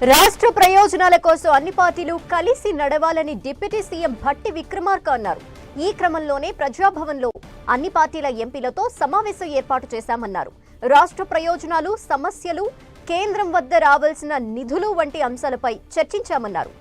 రాష్ట్ర ప్రయోజనాల కోసం అన్ని పార్టీలు కలిసి నడవాలని డిప్యూటీ సీఎం భట్టి విక్రమార్క అన్నారు. ఈ క్రమంలోనే ప్రజాభవన్లో అన్ని పార్టీల ఎంపీలతో సమావేశం ఏర్పాటు చేశామన్నారు. రాష్ట్ర ప్రయోజనాలు, సమస్యలు, కేంద్రం వద్ద రావాల్సిన నిధులు వంటి అంశాలపై చర్చించామన్నారు.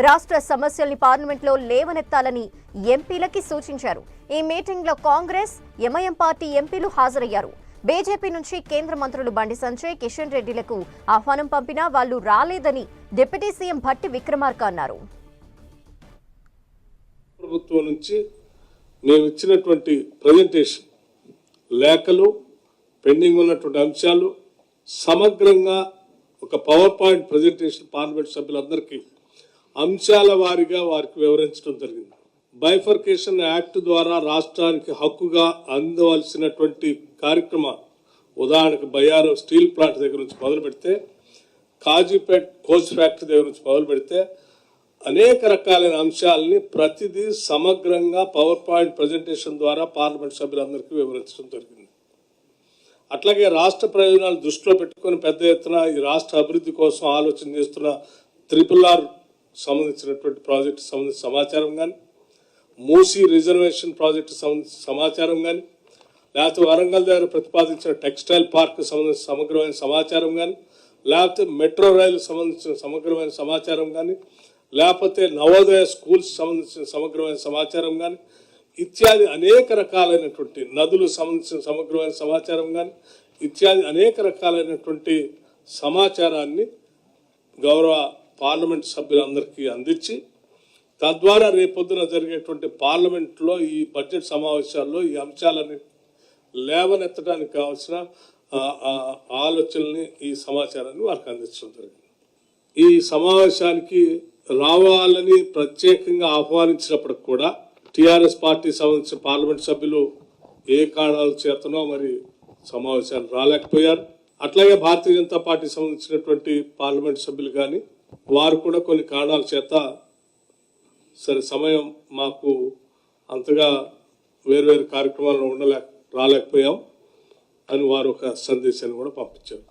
రాష్ట్ర సమస్యల్ని పార్లమెంట్లో లేవనెత్తాలని ఎంపీలకి సూచించారు. ఈ మీటింగ్లో కాంగ్రెస్, ఎంఐఎం పార్టీ ఎంపీలు హాజరయ్యారు. బీజేపీ నుంచి కేంద్ర మంత్రులు బండి సంజయ్, కిషన్ రెడ్డిలకు ఆహ్వానం పంపినా వాళ్లు రాలేదని డిప్యూటీ సీఎం భట్టి విక్రమార్క అన్నారు. ప్రభుత్వం నుంచి మేము ఇచ్చినటువంటి ప్రెజెంటేషన్, లేఖలు, పెండింగ్ ఉన్నటువంటి అంశాలు సమగ్రంగా ఒక పవర్ పాయింట్ ప్రెజెంటేషన్ పార్లమెంట్ సభ్యులందరికీ అంశాల వారీగా వారికి వివరించడం జరిగింది. బైఫర్కేషన్ యాక్ట్ ద్వారా రాష్ట్రానికి హక్కుగా అందవలసినటువంటి కార్యక్రమాలు, ఉదాహరణకు బయ్యారం స్టీల్ ప్లాంట్ దగ్గర నుంచి మొదలు పెడితే, కాజీపేట్ కోచ్ ఫ్యాక్టరీ దగ్గర నుంచి మొదలు పెడితే అనేక రకాలైన అంశాలని ప్రతిదీ సమగ్రంగా పవర్ పాయింట్ ప్రజెంటేషన్ ద్వారా పార్లమెంట్ సభ్యులందరికీ వివరించడం జరిగింది. అట్లాగే రాష్ట్ర ప్రయోజనాలు దృష్టిలో పెట్టుకుని పెద్ద ఎత్తున ఈ రాష్ట్ర అభివృద్ధి కోసం ఆలోచన చేస్తున్న RRR సంబంధించినటువంటి ప్రాజెక్టు సంబంధించిన సమాచారం కానీ, మూసీ రిజర్వేషన్ ప్రాజెక్టు సంబంధించిన సమాచారం కానీ, లేకపోతే వరంగల్ దగ్గర ప్రతిపాదించిన టెక్స్టైల్ పార్క్ సంబంధించిన సమగ్రమైన సమాచారం కానీ, లేకపోతే మెట్రో రైలు సంబంధించిన సమగ్రమైన సమాచారం కానీ, లేకపోతే నవోదయ స్కూల్స్ సంబంధించిన సమగ్రమైన సమాచారం కానీ, ఇత్యాది అనేక రకాలైనటువంటి నదులు సంబంధించిన సమగ్రమైన సమాచారం కానీ, ఇత్యాది అనేక రకాలైనటువంటి సమాచారాన్ని గౌరవ పార్లమెంట్ సభ్యులందరికీ అందించి, తద్వారా రేపొద్దున జరిగేటువంటి పార్లమెంట్లో ఈ బడ్జెట్ సమావేశాల్లో ఈ అంశాలని లేవనెత్తడానికి కావాల్సిన ఆలోచనల్ని, ఈ సమాచారాన్ని వారికి అందించడం జరిగింది. ఈ సమావేశానికి రావాలని ప్రత్యేకంగా ఆహ్వానించినప్పటికి కూడా టీఆర్ఎస్ పార్టీ సంబంధించిన పార్లమెంట్ సభ్యులు ఏ కారణాల చేతనో మరి సమావేశాలు రాలేకపోయారు. అట్లాగే భారతీయ జనతా పార్టీ సంబంధించినటువంటి పార్లమెంట్ సభ్యులు కానీ వారు కూడా కొన్ని కారణాల చేత సరే సమయం మాకు అంతగా వేరు కార్యక్రమాల్లో రాలేకపోయాం అని వారు ఒక సందేశాన్ని కూడా పంపించారు.